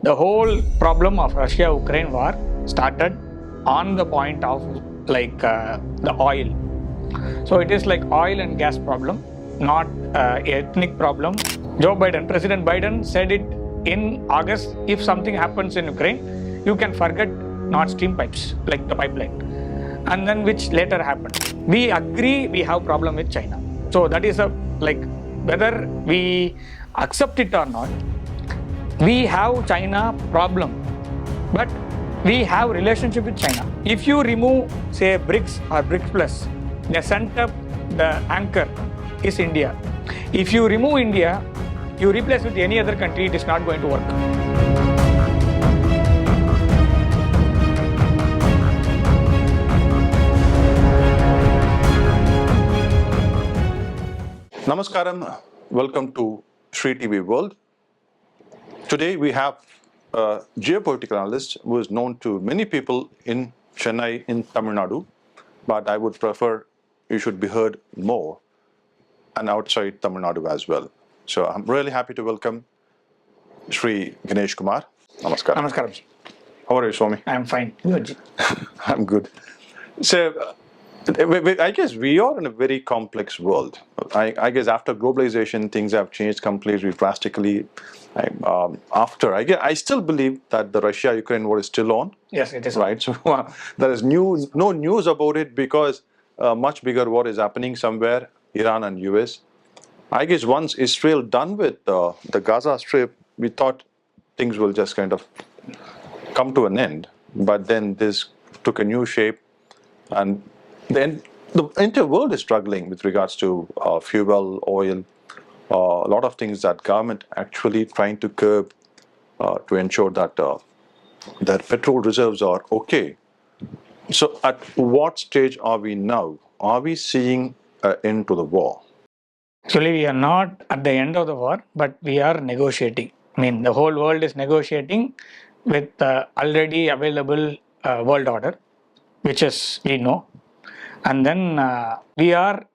The whole problem of Russia-Ukraine war started on the point of the oil. So it is like oil and gas problem, not ethnic problem. President Biden said it in August. If something happens in Ukraine, you can forget Nord Stream pipes, like the pipeline. And then which later happened. We agree we have problem with China. So that is whether we accept it or not, we have China problem, but we have relationship with China. If you remove, say, BRICS or BRICS Plus, the center, the anchor is India. If you remove India, you replace with any other country, it is not going to work. Namaskaram, welcome to Shri TV World. Today we have a geopolitical analyst who is known to many people in Chennai, in Tamil Nadu, but I would prefer you should be heard more and outside Tamil Nadu as well. So I'm really happy to welcome Shri Ganeshkumar. Namaskaram. Namaskaram. How are you, Swami? I'm fine. Good. I'm good. So, I guess we are in a very complex world. I guess after globalization, things have changed completely, drastically. I still believe that the Russia-Ukraine war is still on. Yes, it is. Right. So there is no news about it because a much bigger war is happening somewhere, Iran and US. I guess once Israel done with the Gaza Strip, we thought things will just kind of come to an end. But then this took a new shape, and then the entire world is struggling with regards to fuel, oil, a lot of things that government actually trying to curb to ensure that their petrol reserves are okay. So at what stage are we now? Are we seeing an end to the war? Actually, we are not at the end of the war, but we are negotiating. I mean, the whole world is negotiating with already available world order, which is we know. And then we are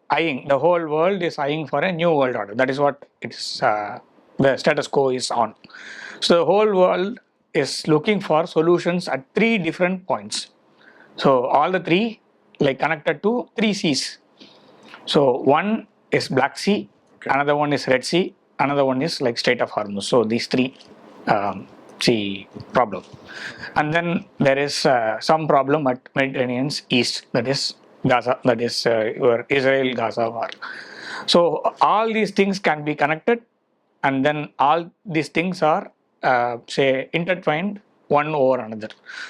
eyeing, the whole world is eyeing for a new world order. That is what it's, the status quo is on. So the whole world is looking for solutions at three different points. So all the three connected to three seas. So one is Black Sea, another one is Red Sea, another one is Strait of Hormuz. So these three sea problem. And then there is some problem at Mediterranean's east, that is Gaza, that is your Israel-Gaza war. So all these things can be connected, and then all these things are intertwined one over another.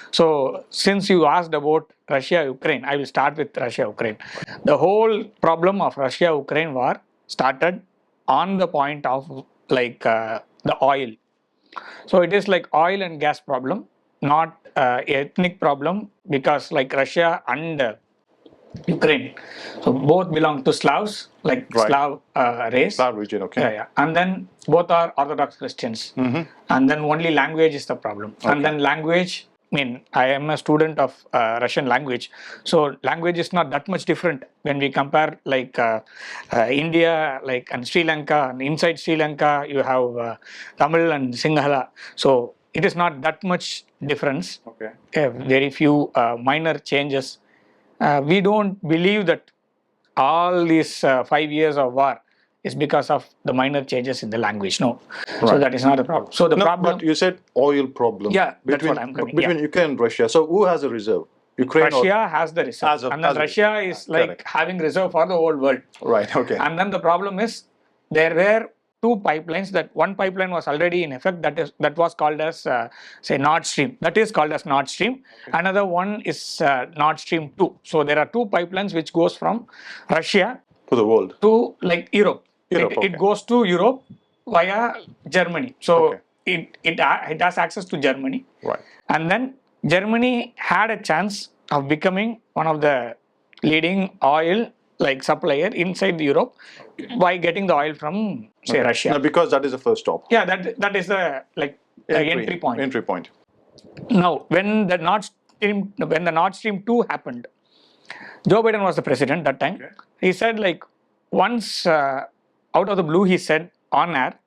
So since you asked about Russia-Ukraine, I will start with Russia-Ukraine. The whole problem of Russia-Ukraine war started on the point of the oil. So it is like oil and gas problem, not ethnic problem, because Russia and Ukraine, so both belong to Slavs, right. Slav race. Slav region, okay. Yeah. And then both are Orthodox Christians. Mm-hmm. And then only language is the problem. Okay. And then language, I am a student of Russian language, so language is not that much different when we compare India, and Sri Lanka, and inside Sri Lanka you have Tamil and Sinhala. So it is not that much difference. Okay. Very few minor changes. We don't believe that all these 5 years of war is because of the minor changes in the language. No. Right. So that is not a problem. So the problem. But you said oil problem. Yeah, that's what I'm coming. Between Ukraine and Russia. So who has a reserve? Ukraine. Russia has the reserve. And then Russia is having reserve for the whole world. Right. Okay. And then the problem is there were two pipelines. That one pipeline was already in effect. That was called as Nord Stream. That is called as Nord Stream. Okay. Another one is Nord Stream 2. So there are two pipelines which goes from Russia to the world to Europe. It goes to Europe via Germany. So it has access to Germany. Right. And then Germany had a chance of becoming one of the leading oil supplier inside Europe by getting the oil from Russia. Now, because that is the first stop. Yeah, that is the entry point. Entry point. Now, when the Nord Stream 2 happened, Joe Biden was the president that time. Okay. He said once out of the blue, he said on air,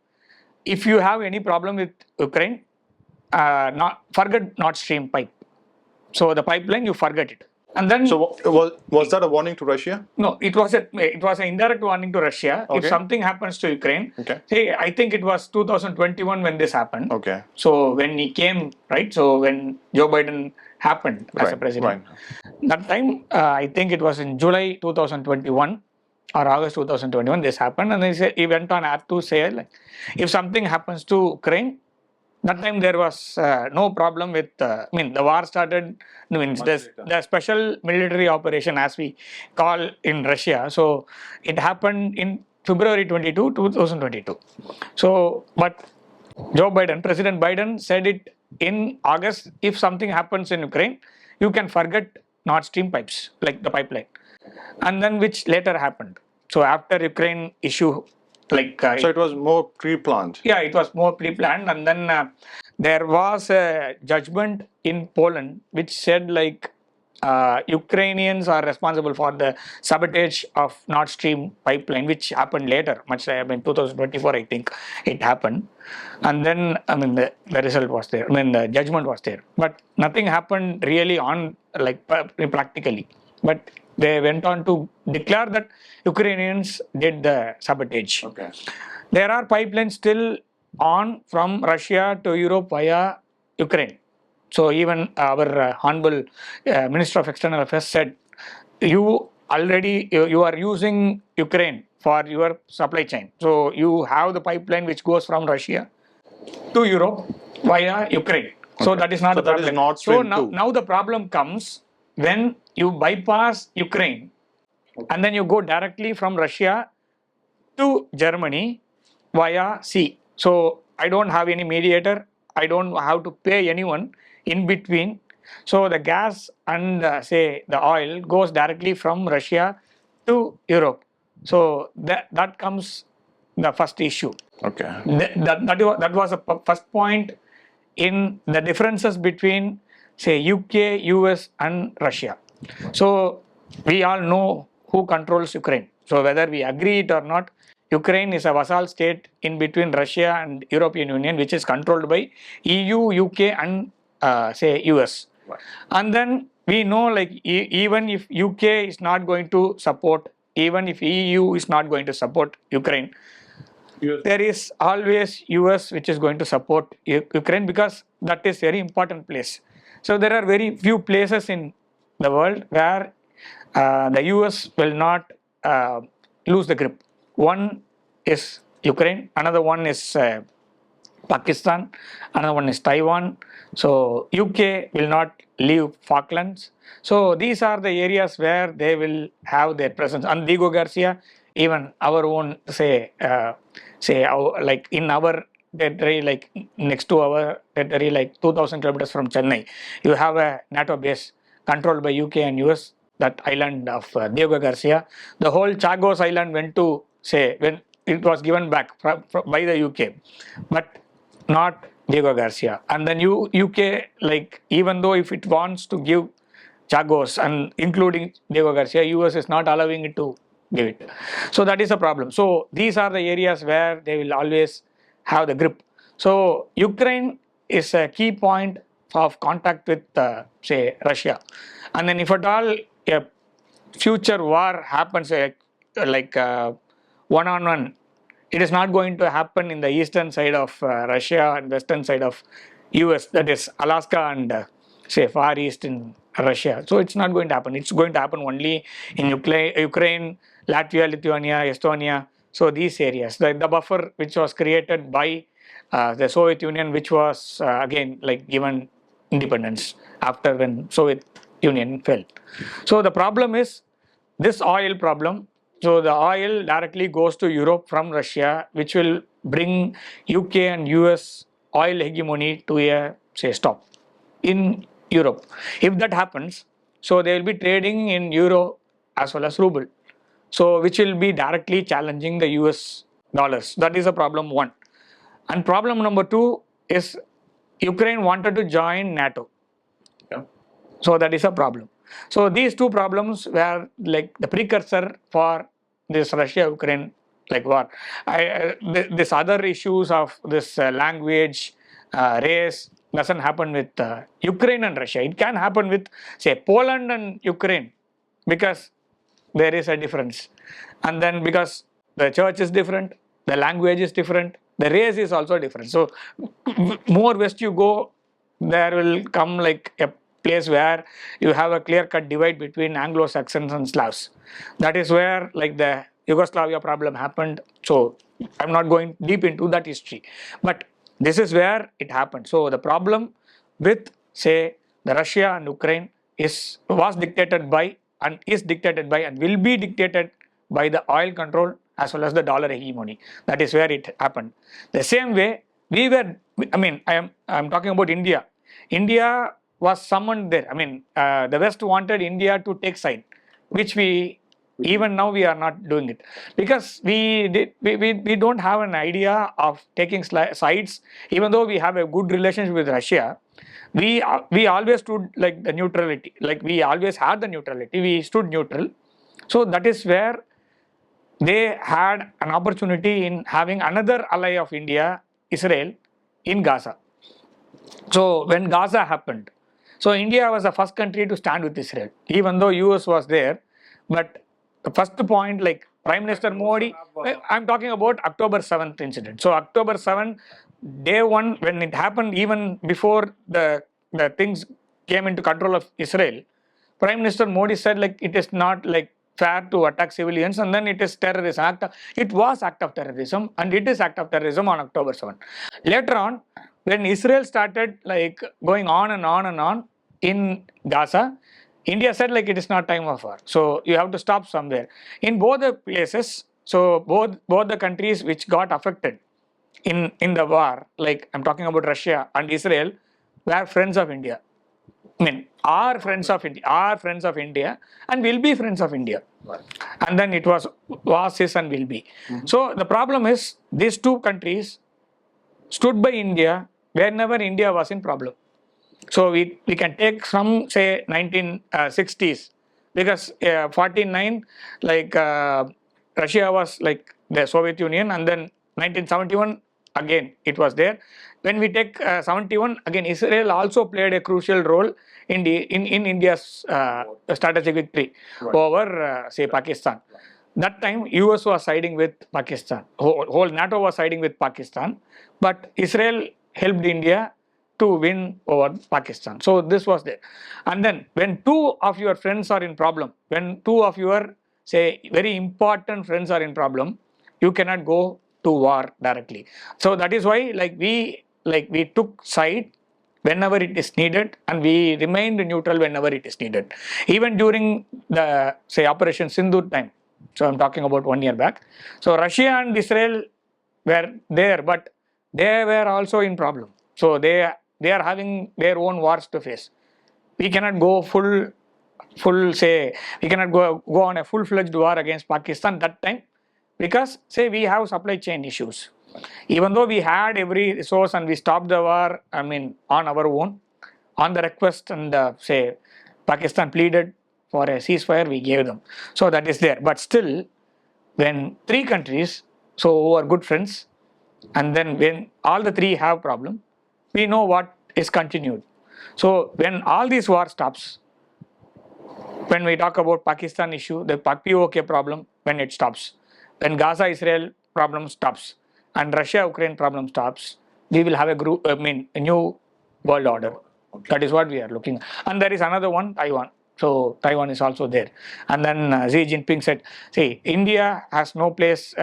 if you have any problem with Ukraine, not forget Nord Stream pipe. So the pipeline, you forget it. And then, So was that a warning to Russia? no, it was an indirect warning to Russia. If Okay. something happens to Ukraine, Okay. say, I think it was 2021 when this happened. Okay. So when he came, right? So when Joe Biden happened as a president, that time I think it was in July 2021 or August 2021 this happened, and he went on air to say, like, if something happens to Ukraine, that time there was no problem with, the war started, the special military operation as we call in Russia. So it happened in February 22, 2022. So, but President Biden said it in August, if something happens in Ukraine, you can forget Nord Stream pipes, like the pipeline. And then which later happened. So after Ukraine issue, like so it was more pre-planned. Yeah, it was more pre-planned, and then there was a judgment in Poland which said, like, Ukrainians are responsible for the sabotage of Nord Stream pipeline, which happened later, 2024, I think it happened, and then the result was there. The judgment was there, but nothing happened really on, like, practically. But they went on to declare that Ukrainians did the sabotage. Okay. There are pipelines still on from Russia to Europe via Ukraine. So even our Honorable Minister of External Affairs said, you are using Ukraine for your supply chain. So you have the pipeline which goes from Russia to Europe via Ukraine. So that is not the problem. That is Nord Stream now the problem comes when you bypass Ukraine and then you go directly from Russia to Germany via sea. So I don't have any mediator. I don't have to pay anyone in between. So the gas and say the oil goes directly from Russia to Europe. So that comes the first issue. Okay. That was the first point in the differences between, say, UK, US, and Russia. So we all know who controls Ukraine. So whether we agree it or not, Ukraine is a vassal state in between Russia and European Union, which is controlled by EU, UK, and say US. Right. And then we know, like, even if UK is not going to support, even if EU is not going to support Ukraine, there is always US which is going to support Ukraine, because that is very important place. So there are very few places in the world where the US will not lose the grip. One is Ukraine, another one is Pakistan, another one is Taiwan. So UK will not leave Falklands. So these are the areas where they will have their presence. And Diego Garcia, even our own, like in our territory, like next to our territory, like 2,000 kilometers from Chennai, you have a NATO base controlled by UK and US. That island of Diego Garcia, the whole Chagos Island went to, say, when it was given back by the UK, but not Diego Garcia. And then UK, like, even though if it wants to give Chagos and including Diego Garcia, US is not allowing it to give it. So that is a problem. So these are the areas where they will always have the grip. So Ukraine is a key point of contact with, say, Russia. And then if at all a future war happens, like one-on-one, it is not going to happen in the eastern side of Russia and western side of US, that is Alaska and say Far East in Russia. So it's not going to happen. It's going to happen only in Ukraine, Latvia, Lithuania, Estonia. So these areas, the buffer which was created by the Soviet Union, which was again, like, given independence after when Soviet Union fell. So the problem is this oil problem. So the oil directly goes to Europe from Russia, which will bring UK and US oil hegemony to a, say, stop in Europe. If that happens, so they will be trading in euro as well as ruble. So which will be directly challenging the US dollars. That is a problem one. And problem number two is Ukraine wanted to join NATO. Yeah. So that is a problem. So these two problems were like the precursor for this Russia-Ukraine like war. This other issues of this language, race, doesn't happen with Ukraine and Russia. It can happen with, say, Poland and Ukraine, because there is a difference. And then because the church is different, the language is different, the race is also different. So more west you go, there will come like a place where you have a clear-cut divide between Anglo-Saxons and Slavs. That is where like the Yugoslavia problem happened. So I'm not going deep into that history, but this is where it happened. So the problem with, say, the Russia and Ukraine was dictated by and is dictated by and will be dictated by the oil control as well as the dollar hegemony. That is where it happened. The same way we were, I mean, I'm talking about India. India was summoned there. I mean, the West wanted India to take side, which we even now we are not doing it, because we don't have an idea of taking sides. Even though we have a good relationship with Russia, we always stood like the neutrality, like we always had the neutrality, we stood neutral. So that is where they had an opportunity in having another ally of India, Israel, in Gaza. So when Gaza happened, so India was the first country to stand with Israel, even though US was there. But the first point, like Prime Minister Modi, I'm talking about October 7th incident. So October 7th, day one, when it happened, even before the things came into control of Israel, Prime Minister Modi said like it is not like fair to attack civilians, and then it is terrorism act. It was act of terrorism, and it is act of terrorism on October 7th. Later on, when Israel started like going on and on and on in Gaza, India said like it is not time of war. So you have to stop somewhere. In both the places, so both the countries which got affected in the war, like I'm talking about Russia and Israel, were friends of India. I mean, are friends of India, and will be friends of India. Right. And then it was, is, and will be. So the problem is these two countries stood by India whenever India was in problem. So we can take from, say, 1960s, because 49, like Russia was like the Soviet Union, and then 1971 again it was there. When we take 71, again Israel also played a crucial role in India's strategic victory over say Pakistan. That time US was siding with Pakistan, whole NATO was siding with Pakistan, but Israel helped India to win over Pakistan. So this was there. And then when two of your friends are in problem, when two of your, say, very important friends are in problem, you cannot go to war directly. So that is why we took side whenever it is needed, and we remained neutral whenever it is needed. Even during the, say, Operation Sindoor time, so I'm talking about 1 year back. So Russia and Israel were there, but they were also in problem. So they are having their own wars to face. We cannot go we cannot go on a full-fledged war against Pakistan that time, because, say, we have supply chain issues. Even though we had every resource and we stopped the war, I mean, on our own, on the request, and say Pakistan pleaded for a ceasefire, we gave them. So that is there. But still, when three countries, so who are good friends, and then when all the three have problem, we know what is continued. So when all these war stops, when we talk about Pakistan issue, the POK problem, when it stops, when Gaza-Israel problem stops, and Russia-Ukraine problem stops, we will have a new world order. That is what we are looking at. And there is another one, Taiwan. So Taiwan is also there. And then Xi Jinping said, see, India has no place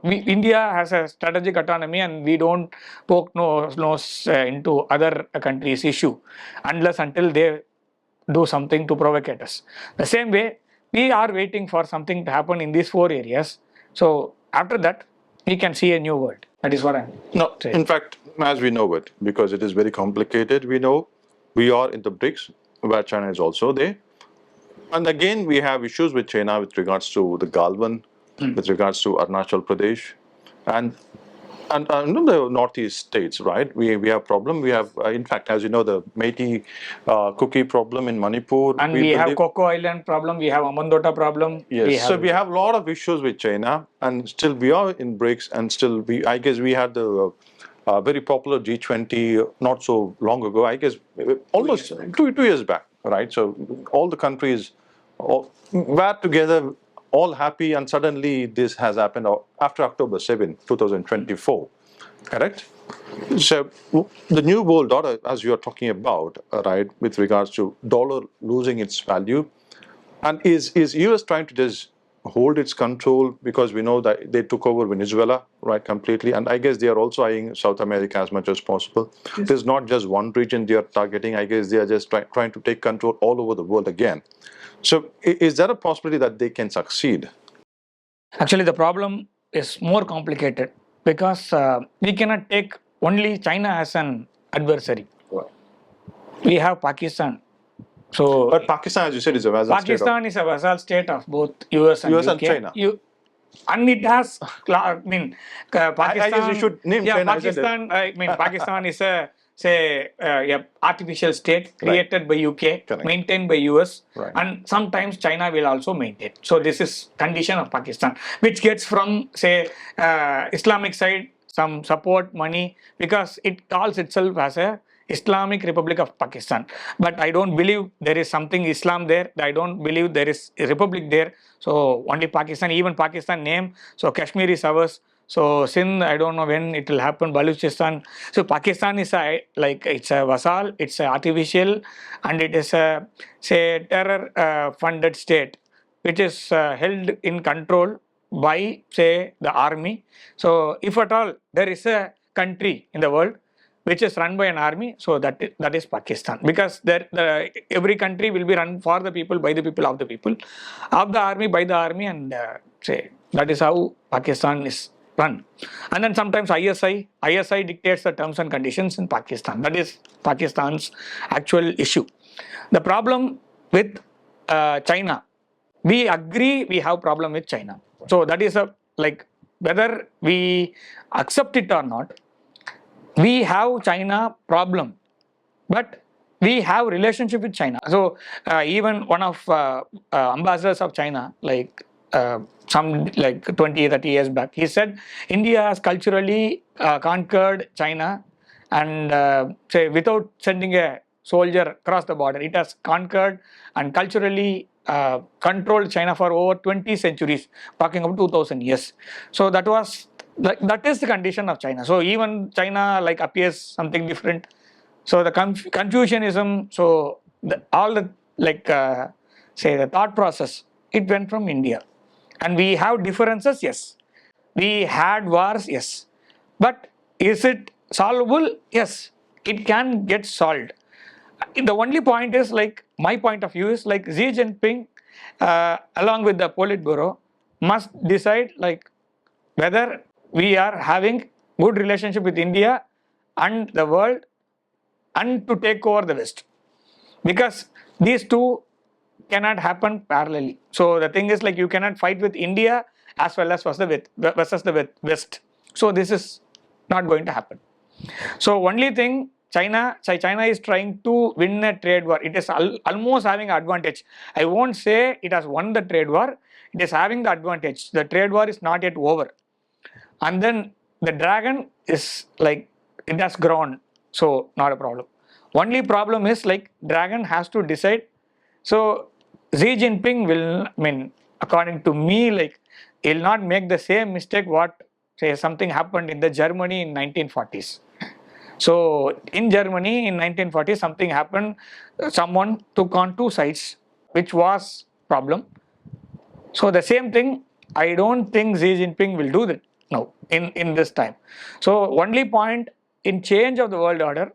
India has a strategic autonomy, and we don't poke nose into other countries' issue unless until they do something to provocate us. The same way, we are waiting for something to happen in these four areas. So after that, we can see a new world. That is what I'm saying. In fact, as we know it, because it is very complicated, we know we are in the BRICS, where China is also there. And again, we have issues with China with regards to the Galwan, with regards to Arunachal Pradesh, and the northeast states, right? We have problem. We have, in fact, as you know, the Meitei cookie problem in Manipur. And we have Coco Island problem. We have Amandota problem. Yes. So we have a lot of issues with China, and still we are in BRICS, and still I guess we had the very popular G20 not so long ago, I guess almost 2 years back, right? So all the countries were together, all happy, and suddenly this has happened after October 7, 2024, correct? So the new world order, as you are talking about, right, with regards to dollar losing its value, and is US trying to just hold its control, because we know that they took over Venezuela, right, completely, and I guess they are also eyeing South America as much as possible. Yes. There's not just one region they are targeting. I guess they are just trying to take control all over the world again. So is there a possibility that they can succeed? Actually, the problem is more complicated because we cannot take only China as an adversary. Right. We have Pakistan. So, but Pakistan, as you said, is a vassal Pakistan is a vassal state of both US and US UK. and China. And it has, I mean, Pakistan. I guess you should name China. Pakistan. I mean, Pakistan is a artificial state created by UK, correct, maintained by US, right, and sometimes China will also maintain. So this is condition of Pakistan, which gets from Islamic side some support money because it calls itself as a Islamic Republic of Pakistan. But I don't believe there is something Islam there. I don't believe there is a republic there. So only Pakistan, even Pakistan name. So Kashmir is ours. So Sindh, I don't know when it will happen. Baluchistan. So Pakistan is it's a vassal, it's a artificial, and it is a terror funded state, which is held in control by the army. So if at all there is a country in the world which is run by an army, so that is Pakistan, because every country will be run for the people, by the people, of the people, of the army, by the army, and that is how Pakistan is run. And then sometimes ISI dictates the terms and conditions in Pakistan. That is Pakistan's actual issue. The problem with China, we agree we have problem with China. So that is whether we accept it or not, we have China problem, but we have relationship with China. So even one of ambassadors of China, some 20-30 years back, he said India has culturally conquered China, and without sending a soldier across the border, it has conquered and culturally controlled China for over 20 centuries, talking about 2000 years. So that is the condition of China. So even China appears something different. So the Confucianism, so all the the thought process, it went from India. And we have differences, yes. We had wars, yes. But is it solvable? Yes. It can get solved. The only point is, my point of view is, Xi Jinping, along with the Politburo, must decide whether we are having good relationship with India and the world, and to take over the West, because these two cannot happen parallelly. So the thing is, you cannot fight with India as well as versus the West. So this is not going to happen. So only thing, China is trying to win a trade war. It is almost having an advantage. I won't say it has won the trade war. It is having the advantage. The trade war is not yet over. And then the dragon is it has grown. So not a problem. Only problem is dragon has to decide. So Xi Jinping will, according to me, he'll not make the same mistake what something happened in the Germany in 1940s. So in Germany in 1940s something happened. Someone took on two sides, which was problem. So the same thing, I don't think Xi Jinping will do that now in this time. So only point in change of the world order,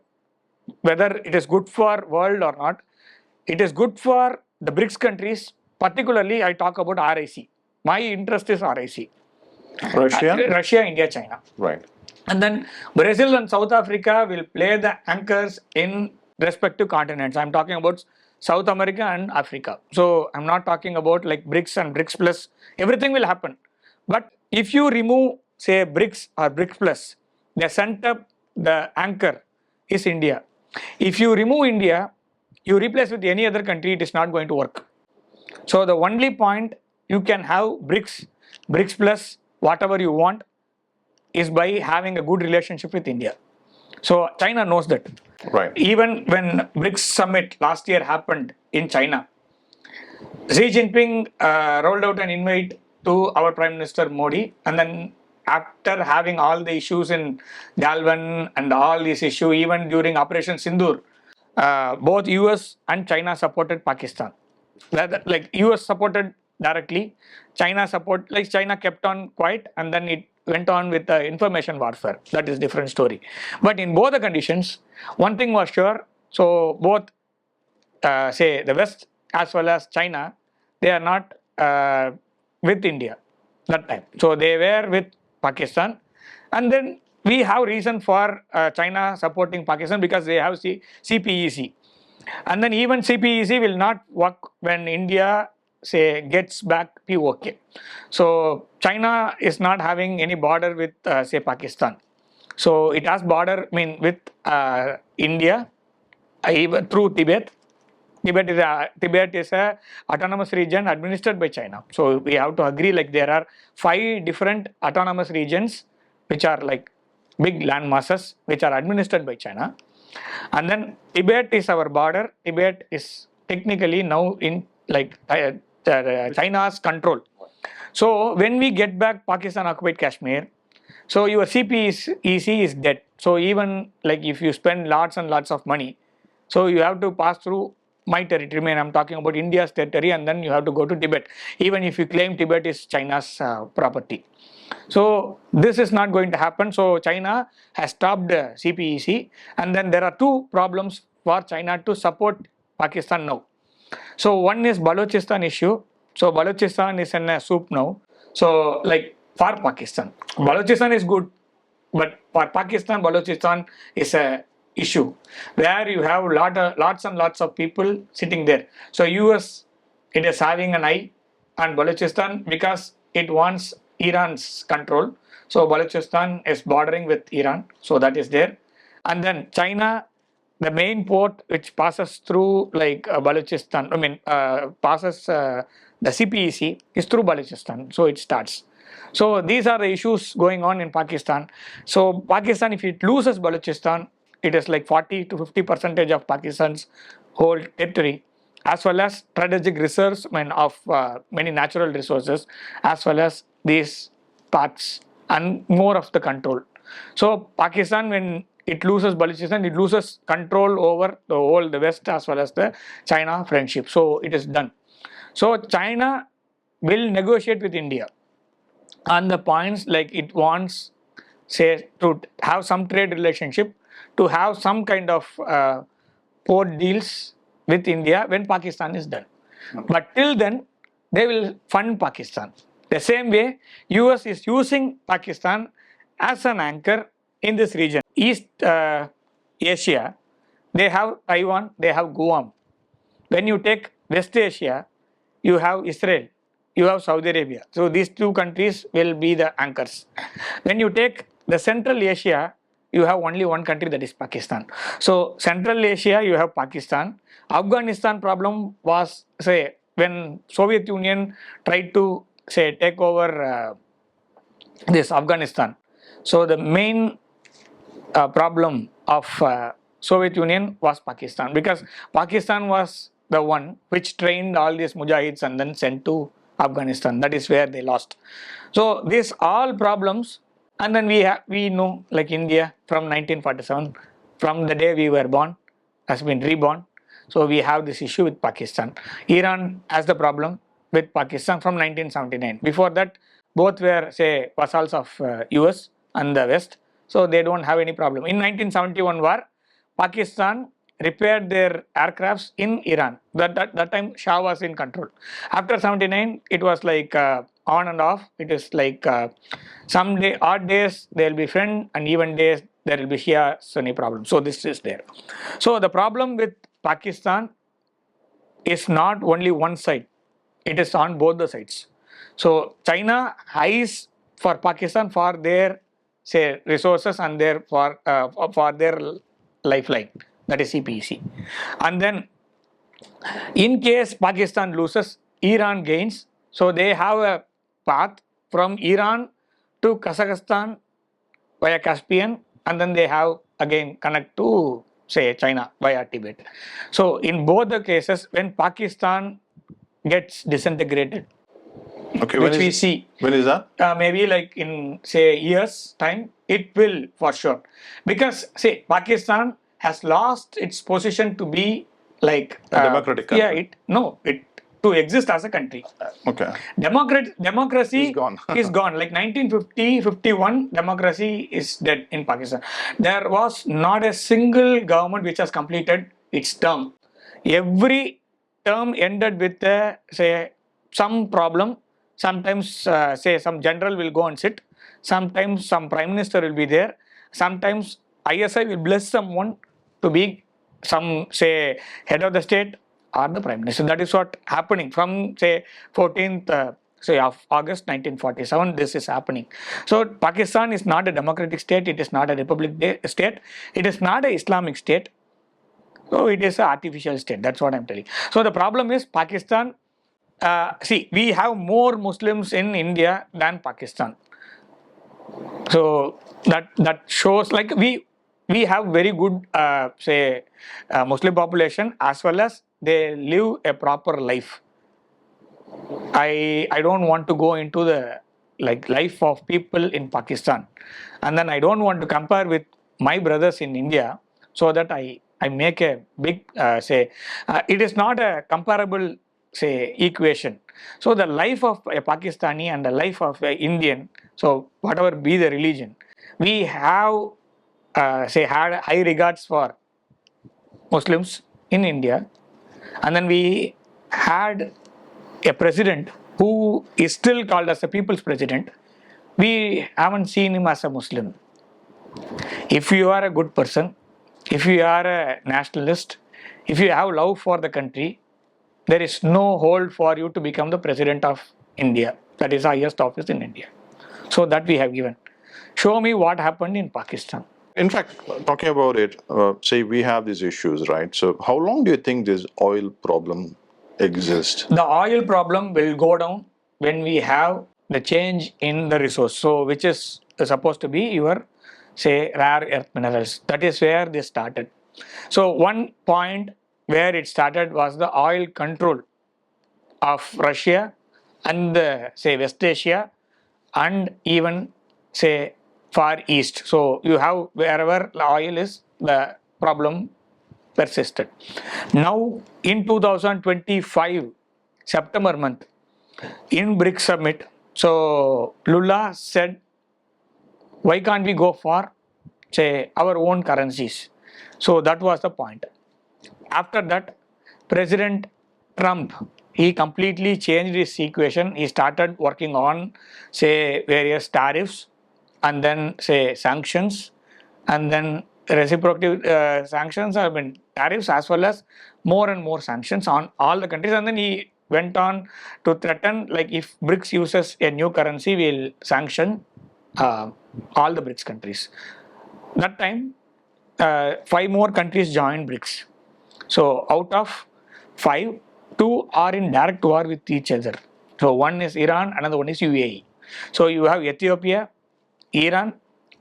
whether it is good for world or not, it is good for the BRICS countries. Particularly, I talk about RIC. My interest is RIC. Russia, India, China. Right. And then Brazil and South Africa will play the anchors in respective continents. I'm talking about South America and Africa. So I'm not talking about BRICS and BRICS plus. Everything will happen. But if you remove, say, BRICS or BRICS plus, the center, the anchor is India. If you remove India, you replace with any other country, it is not going to work. So the only point, you can have BRICS plus, whatever you want. is by having a good relationship with India. So China knows that. Right. Even when BRICS summit last year happened in China, Xi Jinping rolled out an invite to our Prime Minister Modi, and then after having all the issues in Galvan and all these issues, even during Operation Sindoor, both US and China supported Pakistan. Like US supported directly, China kept on quiet, and then it went on with the information warfare. That is different story. But in both the conditions, one thing was sure. So both say the West as well as China, they are not with India that time. So they were with Pakistan, and then we have reason for China supporting Pakistan because they have CPEC, and then even CPEC will not work when India say gets back POK. So China is not having any border with say Pakistan. So it has border with India even through Tibet. Tibet is a autonomous region administered by China. So we have to agree like there are 5 different autonomous regions which are like big land masses which are administered by China. And then Tibet is our border. Tibet is technically now in like China's control. So when we get back Pakistan occupied Kashmir, so your CPEC is dead. So even like if you spend lots and lots of money, so you have to pass through my territory. I'm talking about India's territory, and then you have to go to Tibet, even if you claim Tibet is China's property. So this is not going to happen. So China has stopped CPEC, and then there are 2 problems for China to support Pakistan now. So one is Balochistan issue. So Balochistan is in a soup now. So like for Pakistan, Balochistan is good, but for Pakistan, Balochistan is a issue where you have lots and lots of people sitting there. So US, it is having an eye on Balochistan because it wants Iran's control. So Balochistan is bordering with Iran, so that is there. And then China, the main port which passes through like Balochistan, passes the CPEC is through Balochistan, so it starts. So these are the issues going on in Pakistan. So Pakistan, if it loses Balochistan, it is like 40 to 50% of Pakistan's whole territory, as well as strategic reserves of many natural resources, as well as these parts and more of the control. So Pakistan, when it loses Balochistan, it loses control over the West as well as the China friendship. So it is done. So China will negotiate with India on the points like it wants, say, to have some trade relationship, to have some kind of port deals with India when Pakistan is done. But till then, they will fund Pakistan. The same way, US is using Pakistan as an anchor in this region. East Asia, they have Taiwan, they have Guam. When you take West Asia, you have Israel, you have Saudi Arabia. So these 2 countries will be the anchors. When you take the Central Asia, you have only one country, that is Pakistan. So Central Asia, you have Pakistan. Afghanistan problem was, say, when Soviet Union tried to say take over this Afghanistan. So the main problem of Soviet Union was Pakistan, because Pakistan was the one which trained all these mujahids and then sent to Afghanistan. That is where they lost. So these all problems, and then we know like India from 1947, from the day we were born, has been reborn. So we have this issue with Pakistan. Iran has the problem with Pakistan from 1979. Before that, both were say vassals of US and the West. So they don't have any problem. In 1971 war, Pakistan repaired their aircrafts in Iran. That time Shah was in control. After 79, it was like on and off. It is like some odd days there will be friend, and even days there will be Shia Sunni problem. So this is there. So the problem with Pakistan is not only one side, it is on both the sides. So China eyes for Pakistan for their say resources and for their lifeline, that is CPEC. And then in case Pakistan loses, Iran gains. So they have a path from Iran to Kazakhstan via Caspian, and then they have again connect to say China via Tibet. So in both the cases, when Pakistan gets disintegrated, Okay, which we see when is that? maybe like in say years time, it will for sure, because say Pakistan has lost its position to be like A democratic yeah, country. it to exist as a country. Okay. Democracy It's gone. is gone. Like 1950, 51, democracy is dead in Pakistan. There was not a single government which has completed its term. Every term ended with say some problem. Sometimes say some general will go and sit. Sometimes some prime minister will be there. Sometimes ISI will bless someone to be some say head of the state or the prime minister. That is what happening from say 14th say of August 1947. This is happening. So Pakistan is not a democratic state. It is not a republic state. It is not a Islamic state. So it is an artificial state. That's what I'm telling. So the problem is Pakistan. See, we have more Muslims in India than Pakistan. So that shows like we have very good say Muslim population, as well as they live a proper life. I don't want to go into the like life of people in Pakistan, and then I don't want to compare with my brothers in India, so that I make a big say it is not a comparable say equation. So the life of a Pakistani and the life of a Indian, so whatever be the religion, we have say had high regards for Muslims in India, and then we had a president who is still called as a people's president. We haven't seen him as a Muslim. If you are a good person, if you are a nationalist, if you have love for the country, there is no hold for you to become the president of India. That is the highest office in India. So that we have given. Show me what happened in Pakistan. In fact, talking about it, say we have these issues, right? So how long do you think this oil problem exists? The oil problem will go down when we have the change in the resource. So which is supposed to be your say rare earth minerals. That is where this started. So one point where it started was the oil control of Russia and say West Asia and even say Far East. So you have wherever the oil is, the problem persisted. Now in 2025 September month in BRICS summit, so Lula said, why can't we go for say our own currencies? So that was the point. After that, President Trump, he completely changed his equation. He started working on say various tariffs, and then say sanctions, and then reciprocal sanctions, I mean tariffs, as well as more and more sanctions on all the countries. And then he went on to threaten, like if BRICS uses a new currency, we'll sanction all the BRICS countries. That time, 5 more countries joined BRICS. So out of 5, 2 are in direct war with each other. So one is Iran, another one is UAE. So you have Ethiopia, Iran,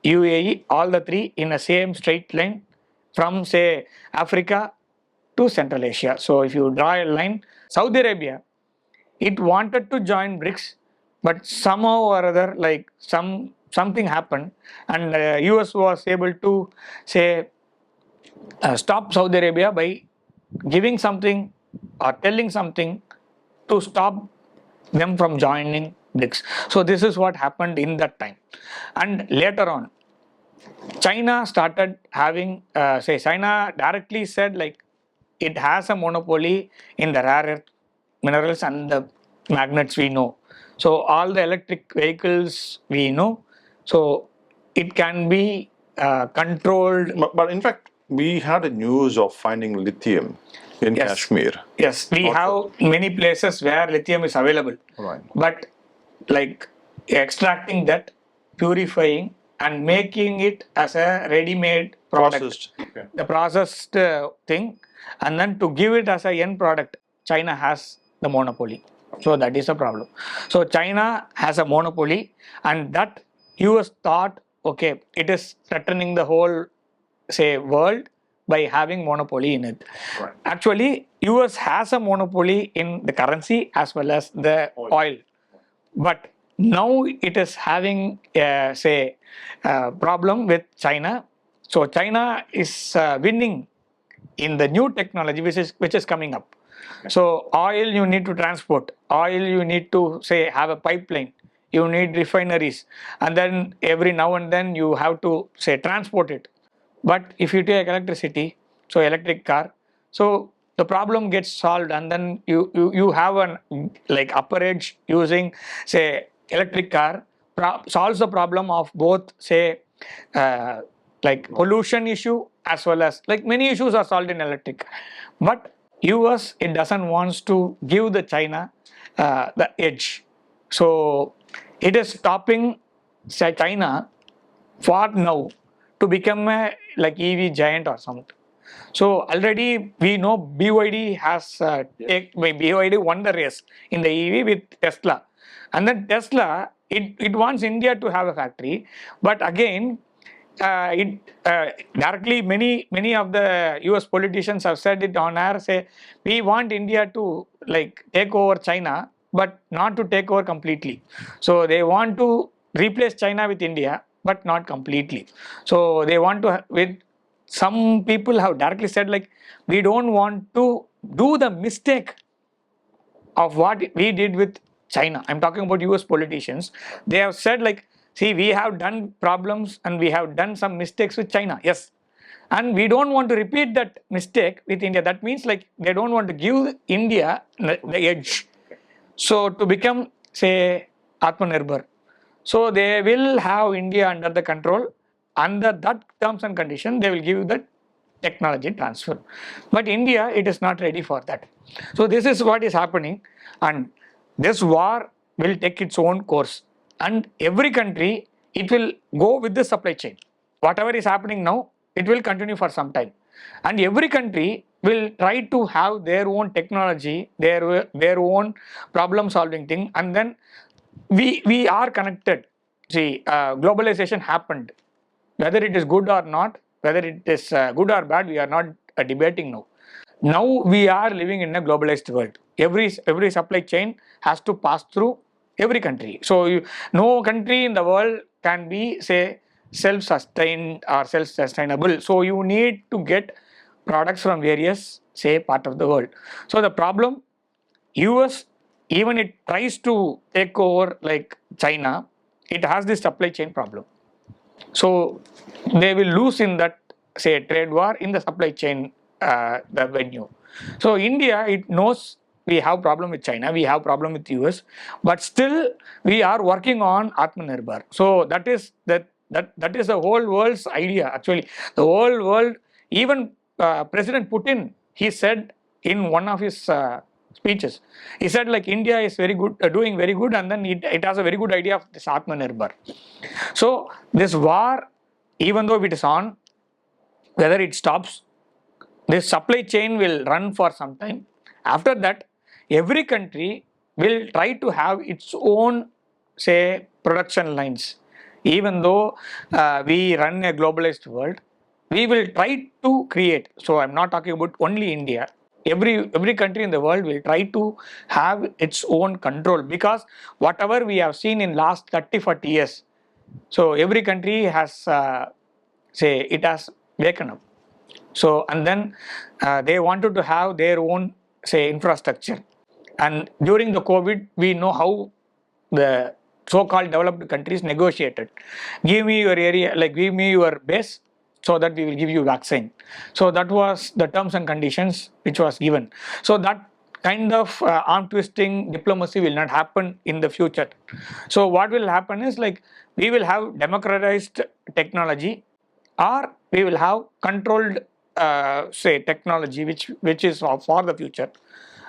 UAE, all the three in a same straight line from say Africa to Central Asia. So if you draw a line, Saudi Arabia, it wanted to join BRICS, but somehow or other, like something happened, and US was able to say stop Saudi Arabia by giving something or telling something to stop them from joining BRICS. So this is what happened in that time. And later on, China started having, say China directly said like it has a monopoly in the rare earth minerals and the magnets we know. So all the electric vehicles we know. So it can be controlled. But in fact, we had a news of finding lithium in Yes. Kashmir. Yes, we have many places where lithium is available. Right. But like extracting that, purifying and making it as a ready-made product. Processed. Okay. The processed thing, and then to give it as a end product, China has the monopoly. So that is a problem. So China has a monopoly, and that US thought okay, it is threatening the whole, say, world by having monopoly in it. Right. Actually, US has a monopoly in the currency as well as the oil. But now it is having, say, problem with China. So China is winning in the new technology which is coming up. So oil you need to transport, oil you need to, say, have a pipeline, you need refineries, and then every now and then you have to, say, transport it. But if you take electricity, so electric car, so the problem gets solved, and then you have an like upper edge using, say, electric car solves the problem of both, say, uh, like pollution issue as well as like many issues are solved in electric. But US, it doesn't wants to give the China the edge. So it is stopping, say, China for now to become a like EV giant or something. So already we know BYD has BYD won the race in the EV with Tesla, and then Tesla, it wants India to have a factory, but again, it directly many of the US politicians have said it on air, say we want India to like take over China but not to take over completely. So they want to replace China with India but not completely. So they want to with some people have directly said like we don't want to do the mistake of what we did with China. I'm talking about US politicians. They have said like, see, we have done problems and we have done some mistakes with China. Yes. And we don't want to repeat that mistake with India. That means like they don't want to give India the edge. So to become, say, Atmanirbhar. So they will have India under the control. Under that terms and condition, they will give the technology transfer. But India, it is not ready for that. So this is what is happening, and this war will take its own course. And every country, it will go with the supply chain. Whatever is happening now, it will continue for some time. And every country will try to have their own technology, their own problem solving thing, and then we are connected. See, globalization happened. Whether it is good or not, whether it is good or bad, we are not debating now. Now we are living in a globalized world. Every supply chain has to pass through every country. So no country in the world can be, say, self-sustained or self-sustainable. So you need to get products from various, say, part of the world. So the problem, US, even it tries to take over like China, it has this supply chain problem. So they will lose in that, say, trade war in the supply chain the venue. So India, it knows we have problem with China, we have problem with US, but still we are working on Atmanirbhar. So that is that is the whole world's idea. Actually, the whole world, even President Putin, he said in one of his speeches, he said like India is very good, doing very good, and then it has a very good idea of this Atmanirbhar. So this war, even though it is on, whether it stops, this supply chain will run for some time. After that, every country will try to have its own, say, production lines. Even though we run a globalized world, we will try to create. So I'm not talking about only India. Every country in the world will try to have its own control, because whatever we have seen in last 30-40 years, so every country has, say, it has waken up. So and then they wanted to have their own, say, infrastructure. And during the COVID, we know how the so-called developed countries negotiated. Give me your area, like give me your base, so that we will give you vaccine. So that was the terms and conditions which was given. So that kind of arm twisting diplomacy will not happen in the future. So what will happen is like we will have democratized technology, or we will have controlled, say, technology which is for the future.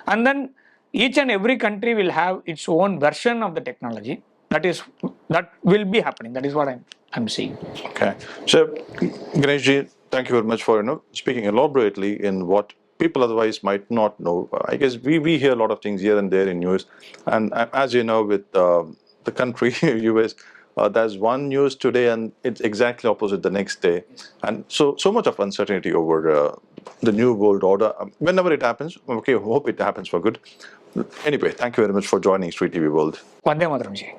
And then each and every country will have its own version of the technology. That will be happening. That is what I'm seeing. Okay. So, Ganeshji, thank you very much for speaking elaborately in what people otherwise might not know. I guess we hear a lot of things here and there in news, and as you know, with the country US, There's one news today and it's exactly opposite the next day. And so much of uncertainty over the new world order. Whenever it happens, okay, hope it happens for good. Anyway, thank you very much for joining Street TV World. Vande Mataram ji.